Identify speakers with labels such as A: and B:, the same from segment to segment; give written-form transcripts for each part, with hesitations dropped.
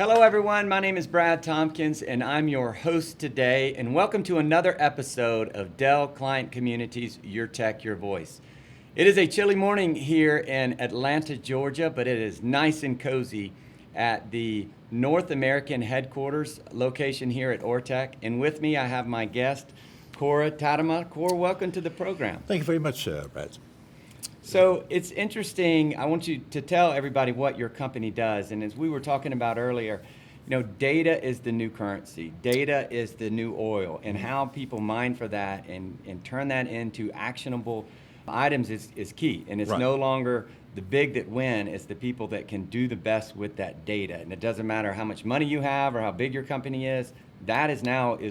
A: Hello, everyone. My name is Brad Tompkins, and I'm your host today. And welcome to another episode of Dell Client Communities, Your Tech, Your Voice. It is a chilly morning here in Atlanta, Georgia, but it is nice and cozy at the North American headquarters location here at Ortec. And with me, I have my guest, Cor Tadema. Cor, welcome to the program.
B: Thank you very much, Brad.
A: So it's interesting. I want you to tell everybody what your company does. And as we were talking about earlier, data is the new currency. Data is the new oil. And how people mine for that and turn that into actionable items is key. And it's no longer the big that win. It's the people that can do the best with that data. And it doesn't matter how much money you have or how big your company is. That is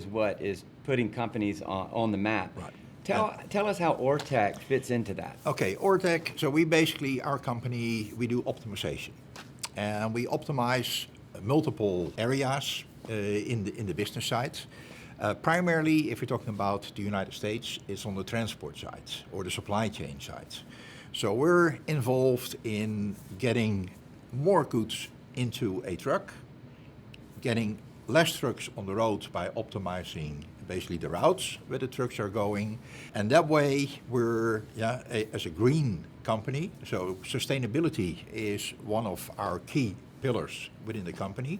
A: what is putting companies on the map.
B: Right.
A: Tell us how Ortec fits into that.
B: Okay, Ortec, so we basically, our company, we do optimization. And we optimize multiple areas in the business side. Primarily, if you're talking about the United States, it's on the transport side or the supply chain side. So we're involved in getting more goods into a truck, getting less trucks on the road by optimizing basically the routes where the trucks are going. And that way we're, as a green company, so sustainability is one of our key pillars within the company.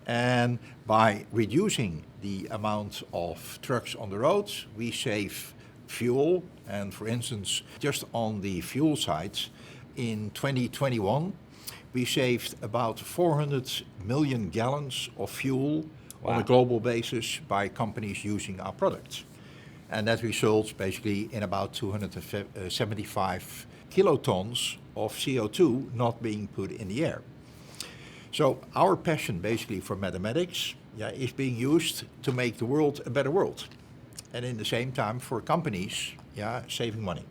B: And by reducing the amount of trucks on the roads, we save fuel. And for instance, just on the fuel side, in 2021, we saved about 400 million gallons of fuel on a global basis by companies using our products. And that results basically in about 275 kilotons of CO2 not being put in the air. So our passion basically for mathematics is being used to make the world a better world. And in the same time for companies, saving money.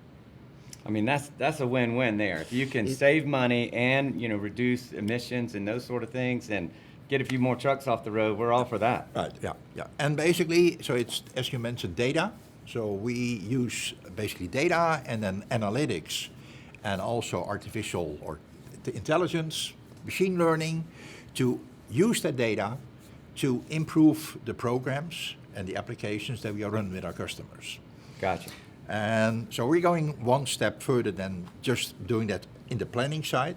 A: I mean, that's a win-win there. If you can save money and, reduce emissions and those sort of things and get a few more trucks off the road, we're all for that.
B: Right, yeah. And basically, so it's, as you mentioned, data. So we use basically data and then analytics and also artificial or intelligence, machine learning to use that data to improve the programs and the applications that we are running with our customers.
A: Gotcha.
B: And so we're going one step further than just doing that in the planning side.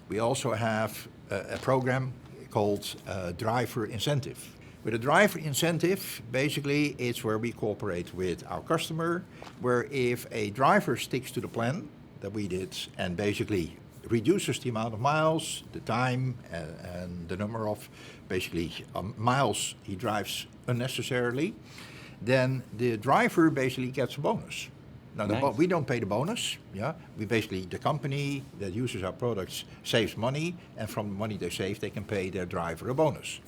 B: We also have a program called driver incentive. With a driver incentive, basically it's where we cooperate with our customer, where if a driver sticks to the plan that we did and basically reduces the amount of miles, the time, and the number of basically miles he drives unnecessarily, then the driver basically gets a bonus. Now,
A: nice.
B: We don't pay the bonus. We basically, the company that uses our products saves money, and from the money they save, they can pay their driver a bonus.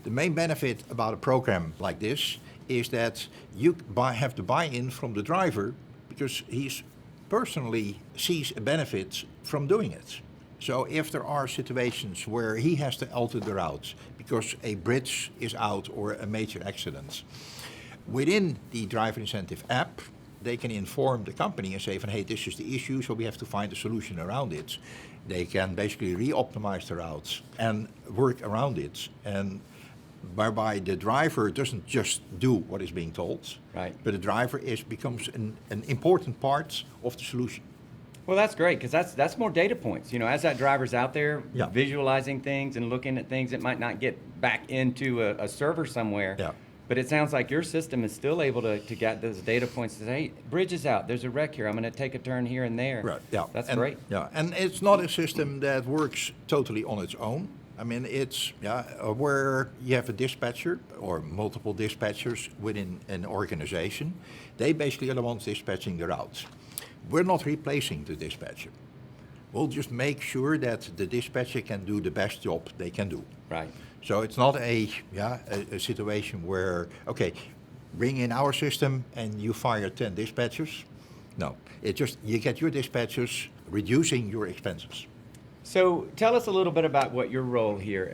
B: The main benefit about a program like this is that you have the buy-in from the driver because he personally sees a benefit from doing it. So if there are situations where he has to alter the routes because a bridge is out or a major accident, within the driver incentive app, they can inform the company and say, hey, this is the issue, so we have to find a solution around it. They can basically re-optimize the routes and work around it, and whereby the driver doesn't just do what is being told,
A: right,
B: but the driver becomes an important part of the solution.
A: Well, that's great because that's more data points. As that driver's out there visualizing things and looking at things that might not get back into a server somewhere.
B: Yeah.
A: But it sounds like your system is still able to get those data points to say, hey, bridge is out, there's a wreck here, I'm going to take a turn here and there.
B: Right, yeah.
A: That's great.
B: Yeah, and it's not a system that works totally on its own. I mean, it's where you have a dispatcher or multiple dispatchers within an organization. They basically are the ones dispatching the routes. We're not replacing the dispatcher. We'll just make sure that the dispatcher can do the best job they can do.
A: Right.
B: So it's not a situation where, okay, bring in our system and you fire 10 dispatchers. No, it's just you get your dispatchers reducing your expenses.
A: So tell us a little bit about what your role here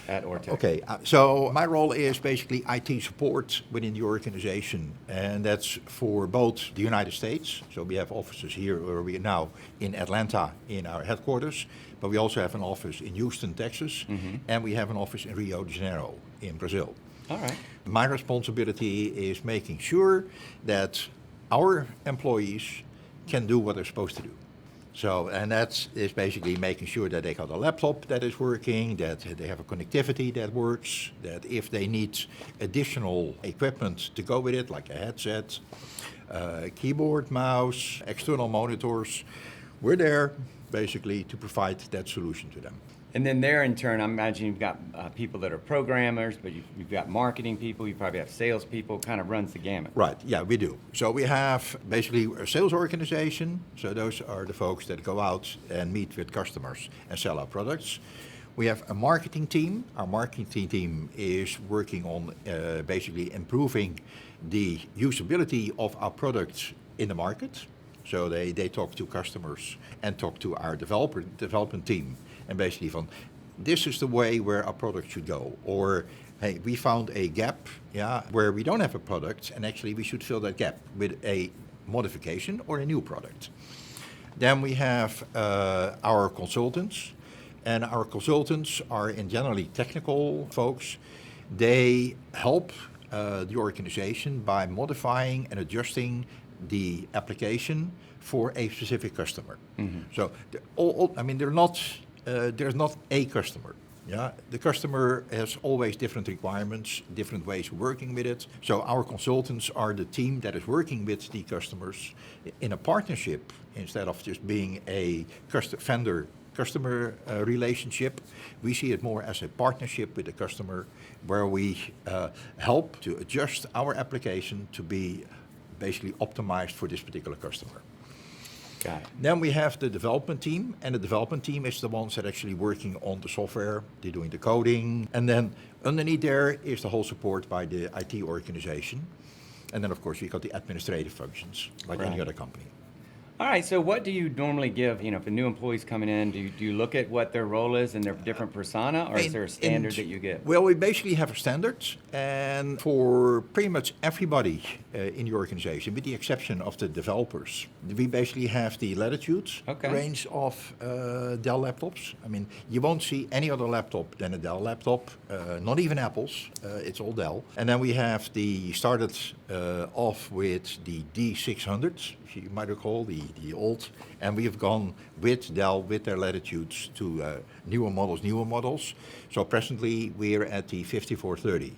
A: at Ortec.
B: Okay, so my role is basically IT support within the organization, and that's for both the United States. So we have offices here, where we are now in Atlanta in our headquarters, but we also have an office in Houston, Texas, and we have an office in Rio de Janeiro in Brazil.
A: All right.
B: My responsibility is making sure that our employees can do what they're supposed to do. So, and that is basically making sure that they got a laptop that is working, that they have a connectivity that works, that if they need additional equipment to go with it, like a headset, keyboard, mouse, external monitors, we're there basically to provide that solution to them.
A: And then there, in turn, I imagine you've got people that are programmers, but you've got marketing people, you probably have sales people, kind of runs the gamut.
B: Right, yeah, we do. So we have basically a sales organization. So those are the folks that go out and meet with customers and sell our products. We have a marketing team. Our marketing team is working on basically improving the usability of our products in the market. So they talk to customers and talk to our development team. And basically from, this is the way where our product should go. Or, hey, we found a gap, where we don't have a product, and actually we should fill that gap with a modification or a new product. Then we have our consultants. And our consultants are in generally technical folks. They help the organization by modifying and adjusting the application for a specific customer. So, they're not... there's not a customer. Yeah, the customer has always different requirements, different ways of working with it. So our consultants are the team that is working with the customers in a partnership instead of just being a vendor-customer relationship. We see it more as a partnership with the customer, where we help to adjust our application to be basically optimized for this particular customer.
A: Got it.
B: Then we have the development team, and the development team is the ones that are actually working on the software. They're doing the coding, and then underneath there is the whole support by the IT organization. And then, of course, you got the administrative functions, like any other company.
A: All right, so what do you normally give, if a new employee's coming in, do you look at what their role is and their different persona, or is there a standard that you give?
B: Well, we basically have a standard, and for pretty much everybody in the organization, with the exception of the developers, we basically have the Latitude range of Dell laptops. I mean, you won't see any other laptop than a Dell laptop, not even Apple's, it's all Dell. And then we have started off with the D600s, if you might recall, the old, and we have gone with Dell, with their Latitudes, to newer models. So presently we're at the 5430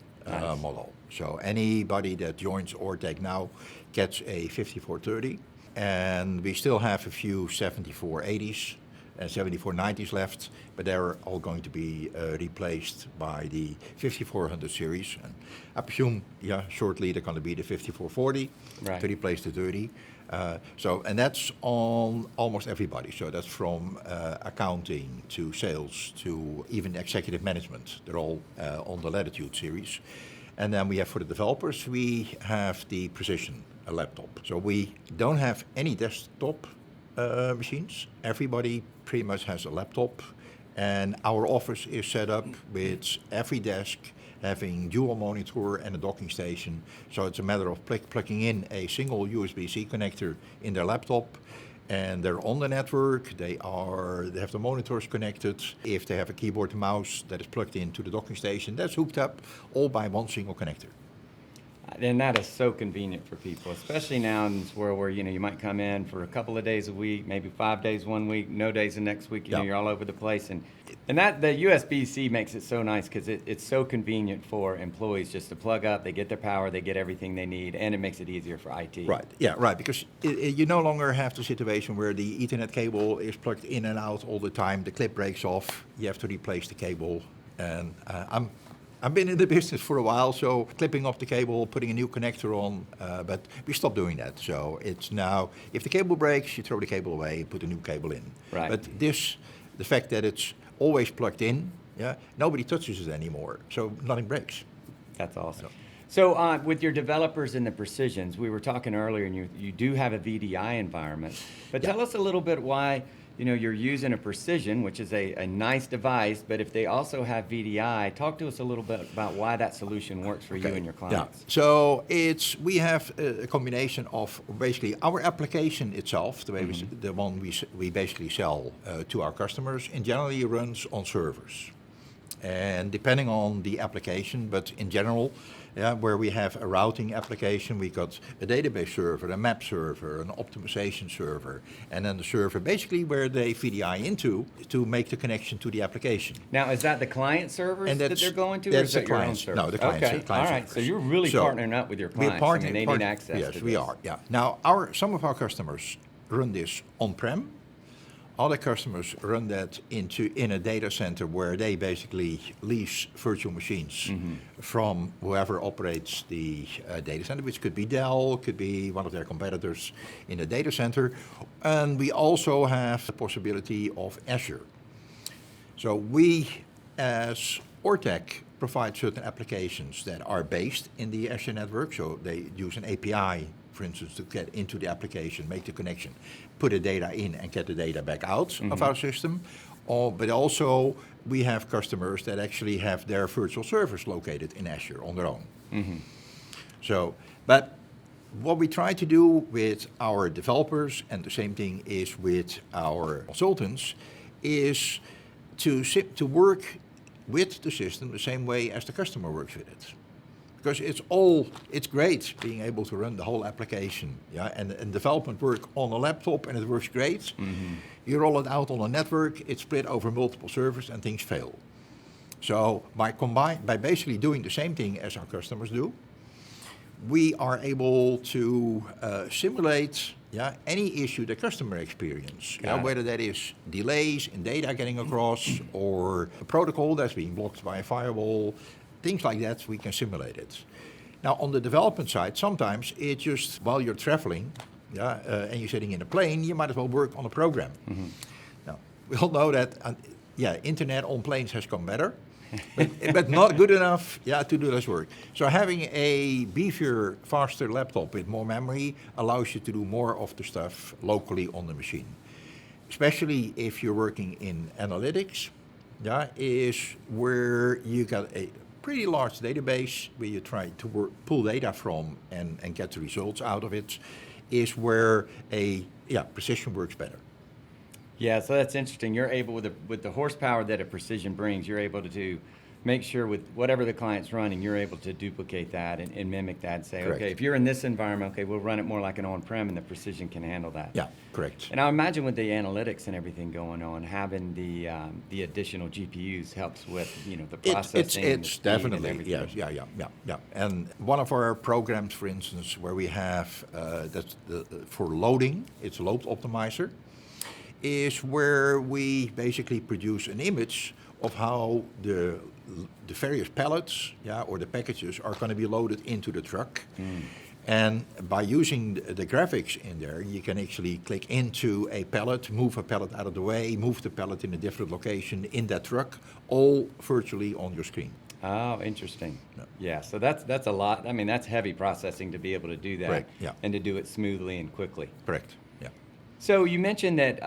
B: model. So anybody that joins Ortec now gets a 5430, and we still have a few 7480s and 7490s left, but they're all going to be replaced by the 5400 series. And I presume, shortly they're going to be the 5440 to replace the 30. And that's on almost everybody. So that's from accounting to sales to even executive management. They're all on the Latitude series. And then we have, for the developers, we have the Precision laptop. So we don't have any desktop machines. Everybody pretty much has a laptop, and our office is set up with every desk having dual monitor and a docking station. So it's a matter of plugging in a single USB-C connector in their laptop, and they're on the network. They have the monitors connected. If they have a keyboard and mouse that is plugged into the docking station, that's hooked up all by one single connector.
A: And that is so convenient for people, especially now in this world where, you might come in for a couple of days a week, maybe 5 days one week, no days the next week, you're all over the place. And that the USB-C makes it so nice because it's so convenient for employees just to plug up, they get their power, they get everything they need, and it makes it easier for IT.
B: Right, because you no longer have the situation where the Ethernet cable is plugged in and out all the time, the clip breaks off, you have to replace the cable, and I've been in the business for a while, so clipping off the cable, putting a new connector on, but we stopped doing that. So it's now, if the cable breaks, you throw the cable away, put a new cable in.
A: Right.
B: But the fact that it's always plugged in, nobody touches it anymore, so nothing breaks.
A: That's awesome. So with your developers and the Precisions, we were talking earlier, and you do have a VDI environment, but tell us a little bit why you're using a Precision, which is a nice device, but if they also have VDI, talk to us a little bit about why that solution works for you and your clients.
B: Yeah. So we have a combination of basically our application itself, the way the one we basically sell to our customers, and generally runs on servers. And depending on the application, but in general, where we have a routing application, we got a database server, a map server, an optimization server, and then the server basically where they VDI into to make the connection to the application.
A: Now, is that the client servers that they're going to, or is that your own server?
B: No, the client server.
A: Okay, all right. So you're really partnering up with your clients. They need access to this.
B: Yes, we are. Yeah. Now, some of our customers run this on-prem. Other customers run that in a data center where they basically lease virtual machines from whoever operates the data center, which could be Dell, could be one of their competitors in a data center. And we also have the possibility of Azure. So we, as Ortec, provide certain applications that are based in the Azure network. So they use an API, for instance, to get into the application, make the connection, put the data in and get the data back out of our system. But also we have customers that actually have their virtual servers located in Azure on their own. So, but what we try to do with our developers, and the same thing is with our consultants, is to work with the system the same way as the customer works with it. Because it's great being able to run the whole application, and development work on a laptop, and it works great. You roll it out on a network, it's split over multiple servers, and things fail. So by basically doing the same thing as our customers do, we are able to simulate any issue the customer experience, whether that is delays in data getting across or a protocol that's being blocked by a firewall. Things like that, we can simulate it. Now, on the development side, sometimes it's just while you're traveling, and you're sitting in a plane, you might as well work on a program. Now, we all know that, internet on planes has come better, but not good enough, to do this work. So having a beefier, faster laptop with more memory allows you to do more of the stuff locally on the machine. Especially if you're working in analytics, is where you got a pretty large database where you try to pull data from and get the results out of it, is where precision works better.
A: Yeah, so that's interesting. You're able, with the horsepower that a Precision brings, you're able to make sure with whatever the client's running, you're able to duplicate that and mimic that and say,
B: correct.
A: Okay, if you're in this environment, okay, we'll run it more like an on-prem, and the Precision can handle that.
B: Yeah, correct.
A: And I imagine with the analytics and everything going on, having the additional GPUs helps with the processing.
B: It's definitely,
A: and
B: yes, yeah. And one of our programs, for instance, where we have for loading, it's a load optimizer, is where we basically produce an image of how the various pallets, or the packages are going to be loaded into the truck. And by using the graphics in there, you can actually click into a pallet, move a pallet out of the way, move the pallet in a different location in that truck, all virtually on your screen.
A: Oh, interesting. Yeah, so that's a lot. I mean, that's heavy processing to be able to do that.
B: Correct, yeah.
A: And to do it smoothly and quickly.
B: Correct, yeah.
A: So you mentioned that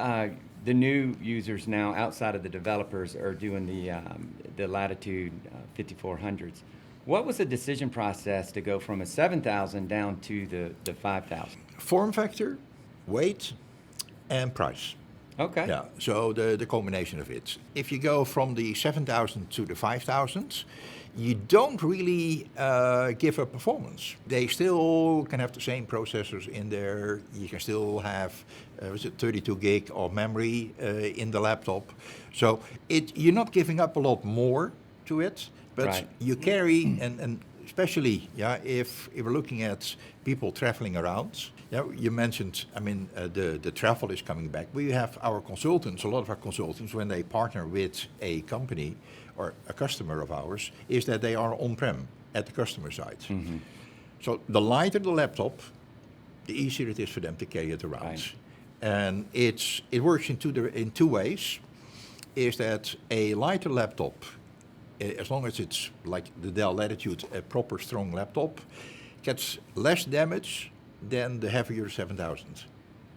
A: the new users now, outside of the developers, are doing the Latitude 5400s. What was the decision process to go from a 7,000 down to the 5,000?
B: Form factor, weight, and price.
A: Okay.
B: Yeah, so the combination of it. If you go from the 7,000 to the 5,000, you don't really give up performance. They still can have the same processors in there. You can still have 32 gig of memory in the laptop. So you're not giving up a lot more to it, but
A: right.
B: You carry, and especially if we're looking at people traveling around. Yeah, you mentioned, the travel is coming back. We have our consultants, a lot of our consultants, when they partner with a company or a customer of ours, is that they are on-prem at the customer side. Mm-hmm. So the lighter the laptop, the easier it is for them to carry it around.
A: Right.
B: And it works in two ways, is that a lighter laptop, as long as it's like the Dell Latitude, a proper strong laptop, gets less damage than the heavier 7,000.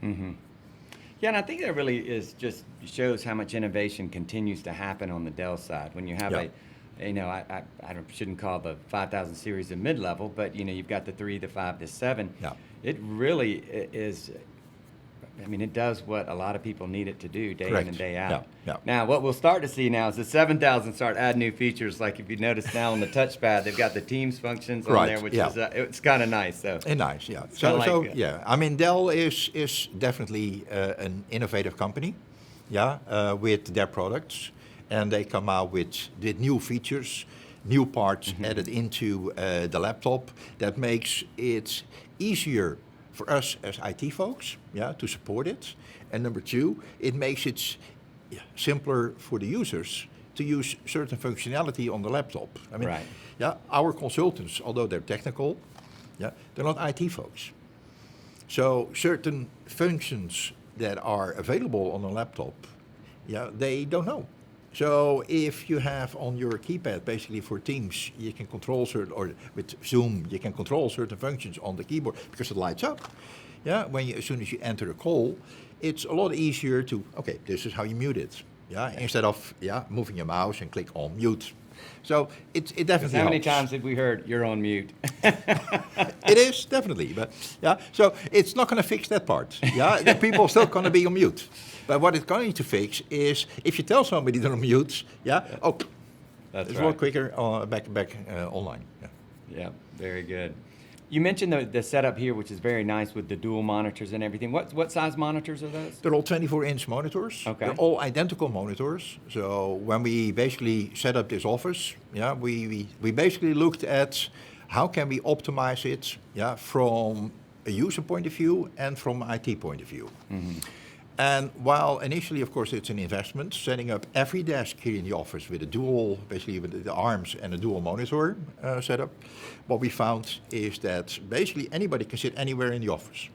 A: Mm-hmm. Yeah, and I think that really is just shows how much innovation continues to happen on the Dell side. When you have
B: Yeah.
A: shouldn't call the 5000 series a mid-level, but you've got the 3, the 5, the 7.
B: Yeah.
A: It really is. I mean, it does what a lot of people need it to do day
B: Correct.
A: in and day out.
B: Yeah, yeah.
A: Now, what we'll start to see now is the 7000 start adding new features. Like if you notice now on the touchpad, they've got the Teams functions on
B: Right,
A: there, which
B: yeah.
A: is it's kind of nice. So
B: Nice, yeah.
A: kinda
B: So
A: like,
B: yeah, I mean, Dell is definitely an innovative company, yeah, with their products, and they come out with new features, new parts added into the laptop that makes it easier for us as IT folks, yeah, to support it. And number two, it makes it simpler for the users to use certain functionality on the laptop. I mean,
A: Right.
B: yeah, our consultants, although they're technical, yeah, they're not IT folks. So certain functions that are available on a laptop, yeah, they don't know. So if you have on your keypad, basically for Teams, you can control certain, or with Zoom, you can control certain functions on the keyboard because it lights up. Yeah, as soon as you enter a call, it's a lot easier to, okay, this is how you mute it. Yeah, instead of moving your mouse and click on mute. So it definitely
A: how many
B: helps.
A: times have we heard you're on mute?
B: It is definitely, but yeah. So it's not going to fix that part. Yeah, the people are still going to be on mute. But what it's going to fix is if you tell somebody they're on mute,
A: That's
B: it's a lot quicker back online. Yeah.
A: Yeah, very good. You mentioned the setup here, which is very nice with the dual monitors and everything. What size monitors are those?
B: They're all 24-inch monitors.
A: Okay.
B: They're all identical monitors. So when we basically set up this office, yeah, we basically looked at how can we optimize it, yeah, from a user point of view and from an IT point of view.
A: Mm-hmm.
B: And while initially, of course, it's an investment, setting up every desk here in the office with a dual, basically with the arms and a dual monitor setup, what we found is that basically anybody can sit anywhere in the office.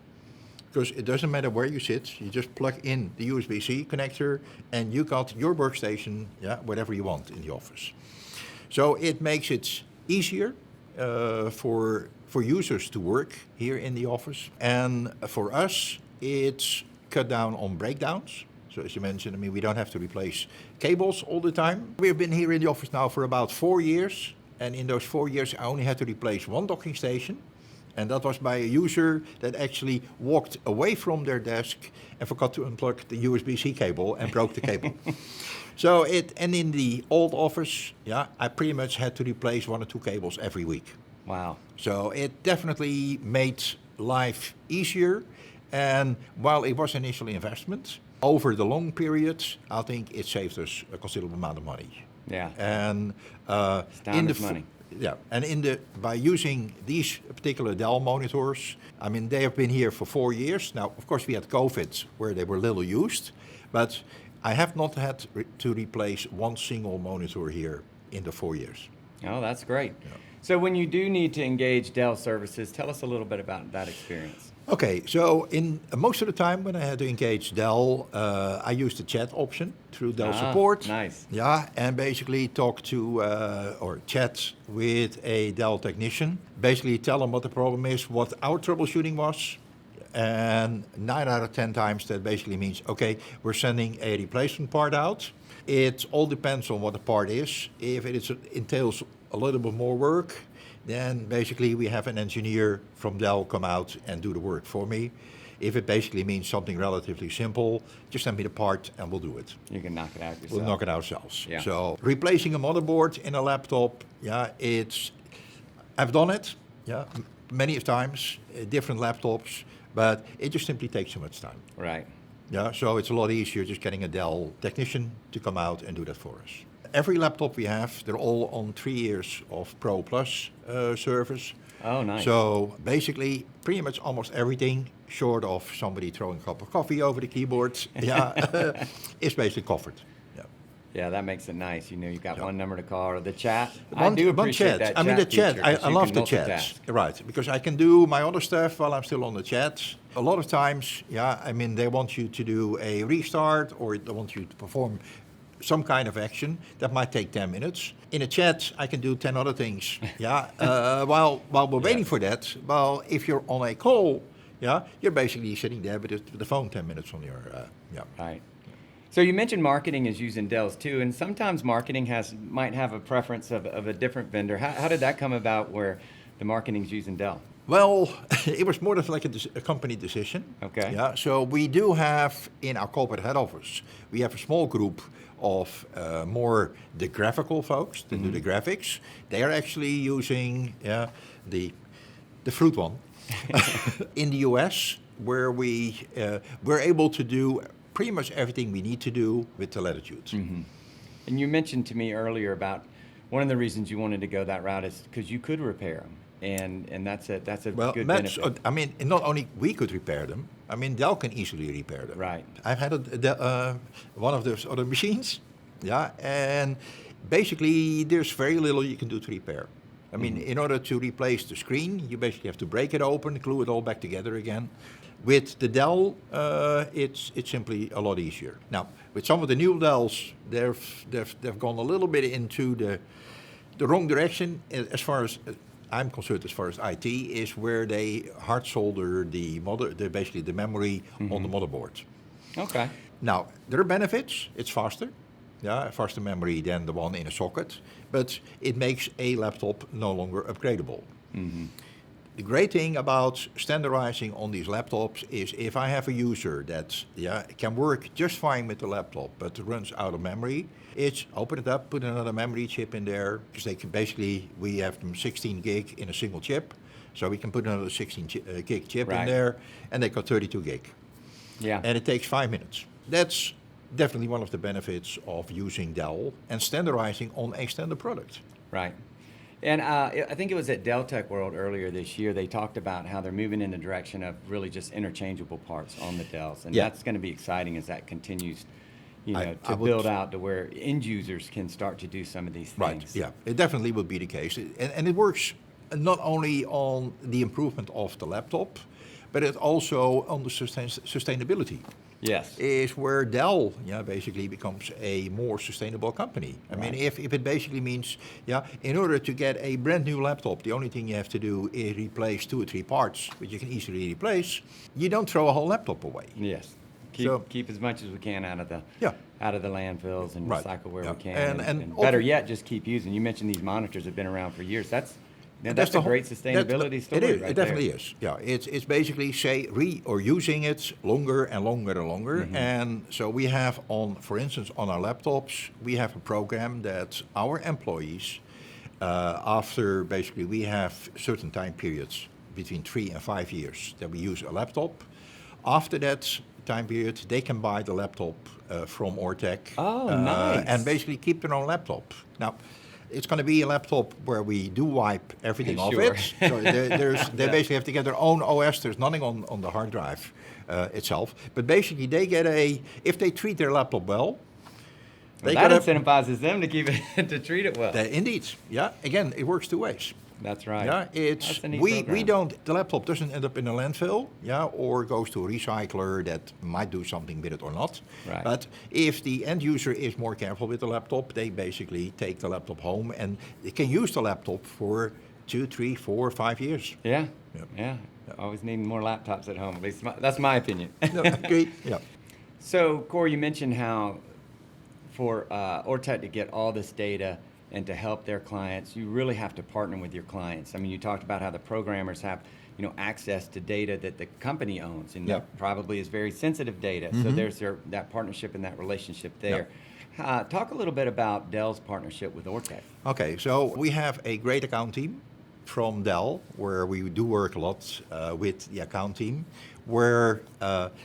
B: Because it doesn't matter where you sit, you just plug in the USB-C connector and you got your workstation, yeah, whatever you want in the office. So it makes it easier for users to work here in the office. And for us, it's cut down on breakdowns. So as you mentioned, I mean, we don't have to replace cables all the time. We've been here in the office now for about 4 years. And in those 4 years, I only had to replace one docking station. And that was by a user that actually walked away from their desk and forgot to unplug the USB-C cable and broke the cable. And in the old office, yeah, I pretty much had to replace 1 or 2 cables every week.
A: Wow.
B: So it definitely made life easier. And while it was initial investment, over the long period, I think it saved us a considerable amount of money.
A: Yeah.
B: And
A: Time is money.
B: Yeah, and by using these particular Dell monitors, I mean, they have been here for 4 years. Now, of course, we had COVID where they were little used, but I have not had to replace one single monitor here in the 4 years.
A: Oh, that's great.
B: Yeah.
A: So when you do need to engage Dell services, tell us a little bit about that experience.
B: Okay, so in most of the time when I had to engage Dell, I used the chat option through Dell support.
A: Nice.
B: Yeah, and basically talk to or chat with a Dell technician. Basically tell them what the problem is, what our troubleshooting was. And 9 out of 10 times that basically means, okay, we're sending a replacement part out. It all depends on what the part is. If it entails a little bit more work, then basically we have an engineer from Dell come out and do the work for me. If it basically means something relatively simple, just send me the part and we'll do it.
A: You can knock it out yourself.
B: We'll knock it out ourselves.
A: Yeah.
B: So replacing a motherboard in a laptop, yeah, I've done it, yeah, many times, different laptops, but it just simply takes too much time.
A: Right.
B: Yeah, so it's a lot easier just getting a Dell technician to come out and do that for us. Every laptop we have, they're all on 3 years of Pro Plus service.
A: Oh, nice.
B: So basically, pretty much almost everything, short of somebody throwing a cup of coffee over the keyboard, yeah, is basically covered. Yeah.
A: Yeah, that makes it nice. You've got
B: Yeah.
A: one number to call or the chat. I
B: One-
A: do
B: one
A: appreciate
B: chat.
A: that
B: I mean, the chat.
A: feature 'cause
B: I
A: you
B: love
A: can
B: the chat.
A: multitask.
B: Right, because I can do my other stuff while I'm still on the chat. A lot of times, yeah, I mean, they want you to do a restart or they want you to perform some kind of action that might take 10 minutes. In a chat, I can do 10 other things. Yeah, while we're waiting for that, well, if you're on a call, yeah, you're basically sitting there with the phone 10 minutes on your, yeah.
A: Right. So you mentioned marketing is using Dells too, and sometimes marketing might have a preference of a different vendor. How did that come about where the marketing's using Dell?
B: Well, it was more of like a company decision.
A: Okay.
B: Yeah. So we do have in our corporate head office, we have a small group of more the graphical folks that do the graphics. They are actually using the fruit one in the US, where we're able to do pretty much everything we need to do with the Latitude.
A: Mm-hmm. And you mentioned to me earlier about one of the reasons you wanted to go that route is because you could repair them. And that's a good benefit.
B: I mean, not only we could repair them. I mean, Dell can easily repair them.
A: Right.
B: I've had one of those other machines, yeah, and basically there's very little you can do to repair. I mean, in order to replace the screen, you basically have to break it open, glue it all back together again. With the Dell, it's simply a lot easier. Now, with some of the new Dells, they've gone a little bit into the wrong direction as far as I'm concerned, as far as IT, is where they hard solder basically the memory on the motherboard.
A: Okay.
B: Now, there are benefits. It's faster, faster memory than the one in a socket, but it makes a laptop no longer upgradable. Mm-hmm. The great thing about standardizing on these laptops is if I have a user that can work just fine with the laptop but runs out of memory, it's open it up, put another memory chip in there, because they can basically, we have them 16 gig in a single chip, so we can put another 16 gig chip in there, and they got 32 gig.
A: Yeah.
B: And it takes 5 minutes. That's definitely one of the benefits of using Dell and standardizing on a standard product.
A: Right. And I think it was at Dell Tech World earlier this year, they talked about how they're moving in the direction of really just interchangeable parts on the Dells. And that's going to be exciting as that continues, to build out to where end users can start to do some of these things.
B: Right, yeah. It definitely would be the case. And it works not only on the improvement of the laptop, but it also on the sustainability.
A: Yes.
B: Is where Dell basically becomes a more sustainable company. I mean, if it basically means, in order to get a brand new laptop, the only thing you have to do is replace 2 or 3 parts, which you can easily replace, you don't throw a whole laptop away.
A: Yes. Keep as much as we can out of the landfills and recycle where we can. And better yet, just keep using. You mentioned these monitors have been around for years. That's a great sustainability story.
B: It is.
A: Right
B: it definitely is. Yeah, it's basically using it longer and longer and longer. Mm-hmm. And so we have for instance, on our laptops, we have a program that our employees, after basically we have certain time periods between 3 and 5 years that we use a laptop. After that time period, they can buy the laptop from Ortec.
A: Oh, nice.
B: And basically keep their own laptop. Now, it's going to be a laptop where we do wipe everything off it. So they basically have to get their own OS. There's nothing on the hard drive itself. But basically, they get if they treat their laptop well,
A: that incentivizes them to keep it to treat it well.
B: Indeed, yeah. Again, it works 2 ways.
A: That's right.
B: Yeah,
A: That's a neat program.
B: The laptop doesn't end up in a landfill, or goes to a recycler that might do something with it or not.
A: Right.
B: But if the end user is more careful with the laptop, they basically take the laptop home and they can use the laptop for 2, 3, 4, 5 years.
A: Yeah. Always need more laptops at home. At least that's my opinion.
B: No, agreed. Yeah.
A: So, Cor, you mentioned how for Ortec to get all this data and to help their clients, you really have to partner with your clients. I mean, you talked about how the programmers have, access to data that the company owns, and that probably is very sensitive data. Mm-hmm. So there's that partnership and that relationship there. Talk a little bit about Dell's partnership with Ortec.
B: Okay, so we have a great account team from Dell, where we do work a lot with the account team, where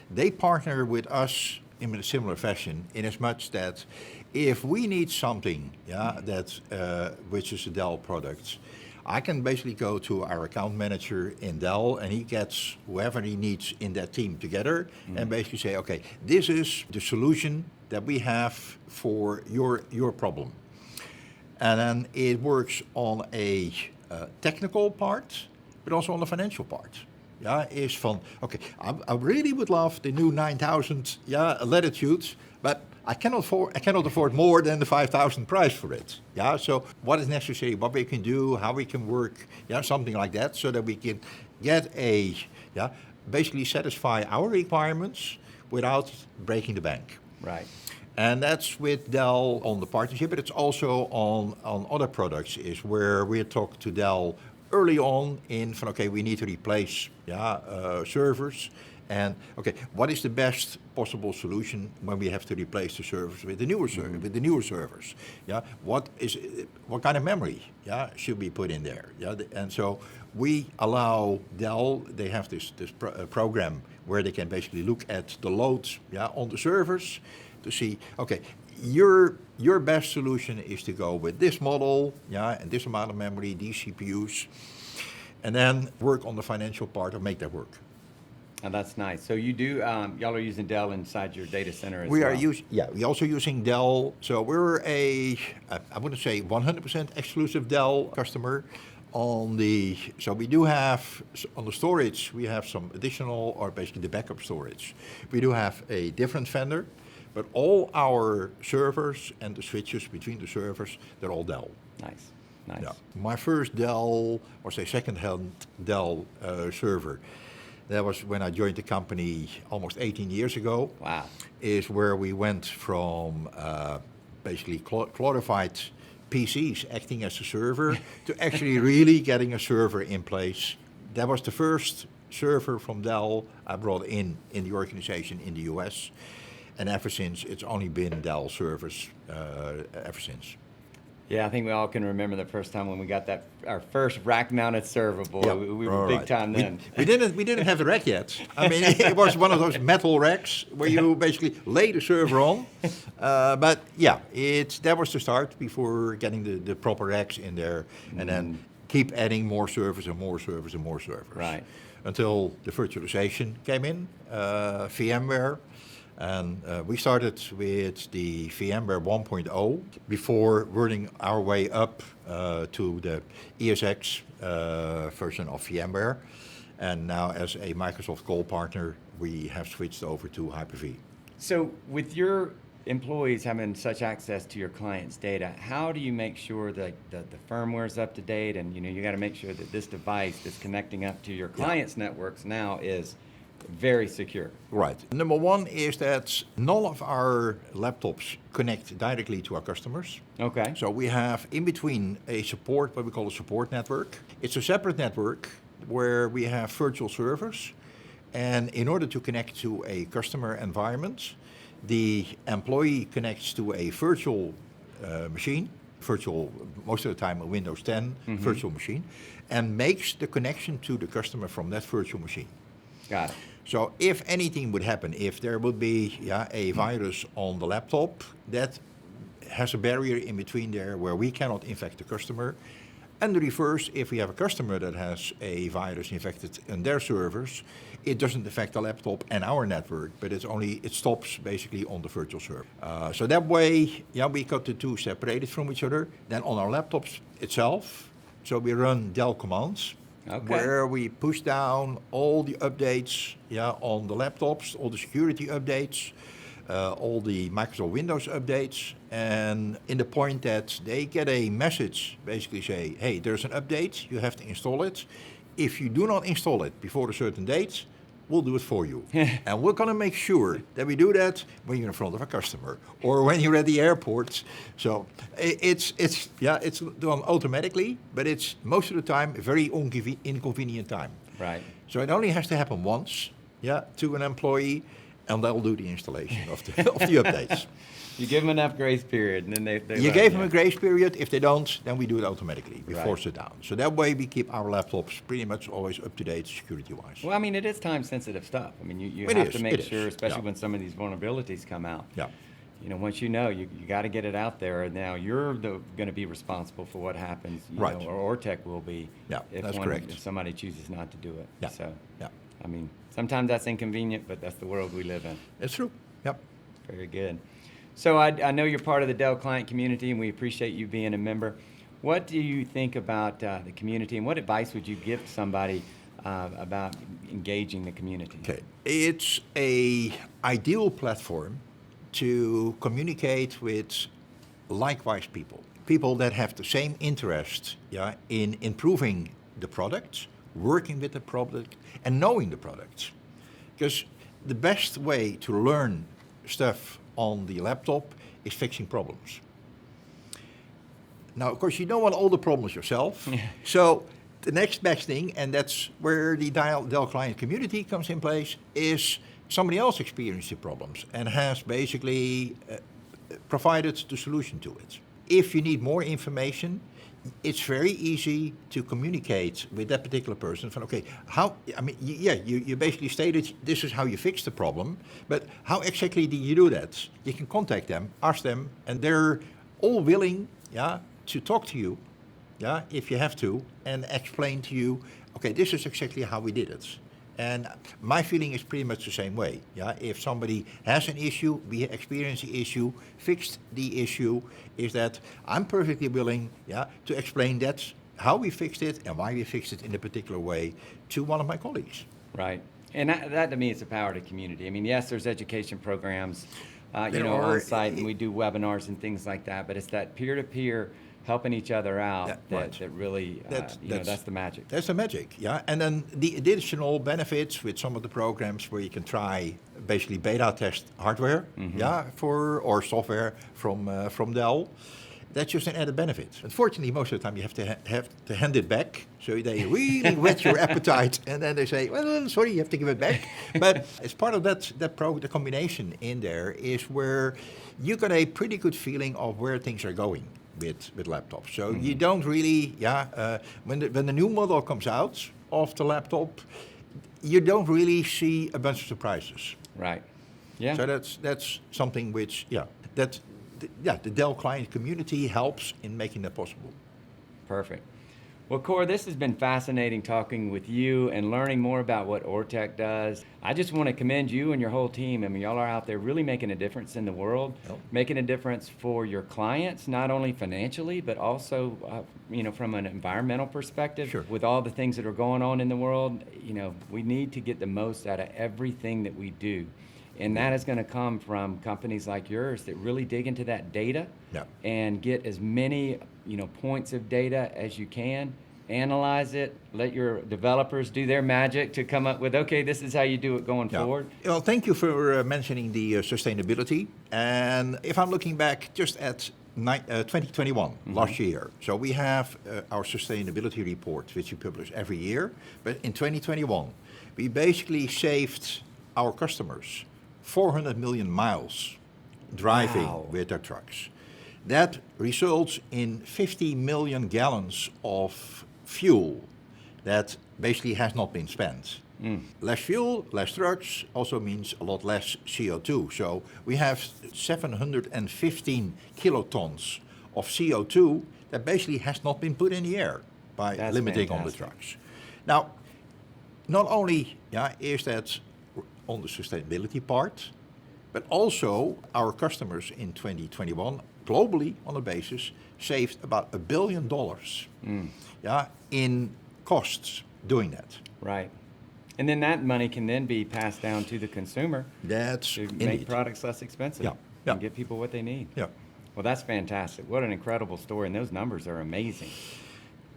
B: they partner with us in a similar fashion, in as much that if we need something, which is a Dell product, I can basically go to our account manager in Dell, and he gets whoever he needs in that team together, and basically say, okay, this is the solution that we have for your problem. And then it works on a technical part, but also on the financial part. Is from, okay, I really would love the new 9000 Latitude, but I cannot afford more than the 5,000 price for it. So what is necessary, what we can do, how we can work, something like that, so that we can get a basically satisfy our requirements without breaking the bank.
A: Right.
B: And that's with Dell on the partnership, but it's also on other products, is where we talk to Dell early on in, from, okay, we need to replace servers. And okay, what is the best possible solution when we have to replace the servers with the newer servers? Yeah, what kind of memory should we put in there? Yeah, and so we allow Dell. They have this program where they can basically look at the loads on the servers to see, okay, your best solution is to go with this model, and this amount of memory, these CPUs, and then work on the financial part of make that work.
A: Oh, that's nice. So you do, y'all are using Dell inside your data center as
B: We
A: well?
B: are we're also using Dell. So we're I wouldn't say 100% exclusive Dell customer. So we do have, on the storage, we have some additional, or basically the backup storage. We do have a different vendor, but all our servers and the switches between the servers, they're all Dell.
A: Nice.
B: Yeah. My first Dell, or say second-hand Dell server, that was when I joined the company almost 18 years ago.
A: Wow.
B: Is where we went from basically glorified PCs acting as a server to actually really getting a server in place. That was the first server from Dell I brought in the organization in the US. And ever since, it's only been Dell servers ever since.
A: Yeah, I think we all can remember the first time when we got our first rack-mounted server. Boy,
B: Yeah,
A: we were big time then.
B: We didn't have the rack yet. I mean, it was one of those metal racks where you basically lay the server on. But yeah, that was the start before getting the proper racks in there, and then keep adding more servers and more servers and more servers.
A: Right.
B: Until the virtualization came in, VMware. And we started with the VMware 1.0 before working our way up to the ESX version of VMware. And now as a Microsoft Gold partner, we have switched over to Hyper-V.
A: So with your employees having such access to your clients' data, how do you make sure that the firmware is up to date? And you got to make sure that this device that's connecting up to your clients' networks now is very secure.
B: Right. Number one is that none of our laptops connect directly to our customers.
A: Okay.
B: So we have in between what we call a support network. It's a separate network where we have virtual servers. And in order to connect to a customer environment, the employee connects to a virtual machine, most of the time a Windows 10 virtual machine, and makes the connection to the customer from that virtual machine.
A: Got it.
B: So if anything would happen, if there would be a virus on the laptop, that has a barrier in between there where we cannot infect the customer. And the reverse, if we have a customer that has a virus infected in their servers, it doesn't affect the laptop and our network, but it stops basically on the virtual server. So that way, we got the two separated from each other. Then on our laptops itself, so we run Dell commands.
A: Okay.
B: Where we push down all the updates on the laptops, all the security updates, all the Microsoft Windows updates, and in the point that they get a message basically say, hey, there's an update, you have to install it. If you do not install it before a certain date, we'll do it for you. And we're going to make sure that we do that when you're in front of a customer or when you're at the airport. So it's done automatically, but it's most of the time a very inconvenient time.
A: Right.
B: So it only has to happen once, to an employee, and they'll do the installation of the updates.
A: You give them enough grace period, and then they
B: You gave them a grace period. If they don't, then we do it automatically. We force it down. So that way we keep our laptops pretty much always up to date security-wise.
A: Well, I mean, it is time-sensitive stuff. I mean, you
B: It
A: have
B: is,
A: to make
B: it
A: sure,
B: is,
A: especially when some of these vulnerabilities come out.
B: Yeah.
A: Once you got to get it out there. And now you're going to be responsible for what happens,
B: Right.
A: Or Ortec will be.
B: Yeah, that's correct.
A: If somebody chooses not to do it.
B: Yeah.
A: So,
B: Yeah.
A: I mean, sometimes that's inconvenient, but that's the world we live in.
B: It's true. Yep.
A: Very good. So I know you're part of the Dell client community, and we appreciate you being a member. What do you think about the community, and what advice would you give somebody about engaging the community?
B: Okay. It's an ideal platform to communicate with likewise people that have the same interest in improving the product working with the product, and knowing the products. Because the best way to learn stuff on the laptop is fixing problems. Now, of course, you don't want all the problems yourself. So the next best thing, and that's where the Dell client community comes in place, is somebody else experienced the problems and has basically provided the solution to it. If you need more information, it's very easy to communicate with that particular person. From okay, how? I mean, you basically stated this is how you fix the problem, but how exactly do you do that? You can contact them, ask them, and they're all willing, to talk to you, if you have to, and explain to you, okay, this is exactly how we did it. And my feeling is pretty much the same way. If somebody has an issue, we experience the issue, fixed the issue, is that I'm perfectly willing, to explain that, how we fixed it and why we fixed it in a particular way to one of my colleagues.
A: Right. And that to me is the power of the community. I mean, yes, there's education programs, on site, and we do webinars and things like that, but it's that peer-to-peer helping each other out that really, that's the magic.
B: That's the magic, And then the additional benefits with some of the programs where you can try basically beta test hardware, or software from Dell. That's just an added benefit. Unfortunately, most of the time you have to hand it back, so they really whet your appetite, and then they say, "Well, sorry, you have to give it back." But as part of the combination in there is where you got a pretty good feeling of where things are going with laptops. So you don't really, when the new model comes out of the laptop, you don't really see a bunch of surprises.
A: Right. Yeah.
B: So that's something which, the Dell client community helps in making that possible.
A: Perfect. Well, Cor, this has been fascinating talking with you and learning more about what Ortec does. I just want to commend you and your whole team. I mean, y'all are out there really making a difference in the world, making a difference for your clients, not only financially, but also, from an environmental perspective.
B: Sure.
A: With all the things that are going on in the world, we need to get the most out of everything that we do. And that is going to come from companies like yours that really dig into that data and get as many, points of data as you can, analyze it, let your developers do their magic to come up with, okay, this is how you do it going forward.
B: Well, thank you for mentioning the sustainability. And if I'm looking back just at 2021, last year. So we have our sustainability report, which we publish every year. But in 2021, we basically saved our customers 400 million miles driving with their trucks. That results in 50 million gallons of fuel that basically has not been spent. Less fuel, less trucks also means a lot less CO2. So we have 715 kilotons of CO2 that basically has not been put in the air by limiting on the trucks. Now, not only is that on the sustainability part, but also our customers in 2021, globally on a basis, saved about $1 billion in costs doing that.
A: Right. And then that money can then be passed down to the consumer to make products less expensive and get people what they need.
B: Yeah.
A: Well, that's fantastic. What an incredible story, and those numbers are amazing.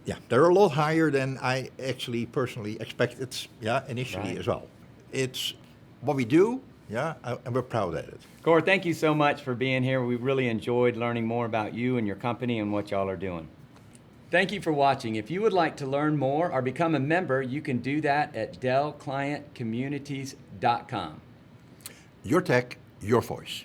B: Yeah, they're a lot higher than I actually personally expected initially as well. It's what we do, and we're proud of it.
A: Cor, thank you so much for being here. We really enjoyed learning more about you and your company and what y'all are doing. Thank you for watching. If you would like to learn more or become a member, you can do that at DellClientCommunities.com.
B: Your tech, your voice.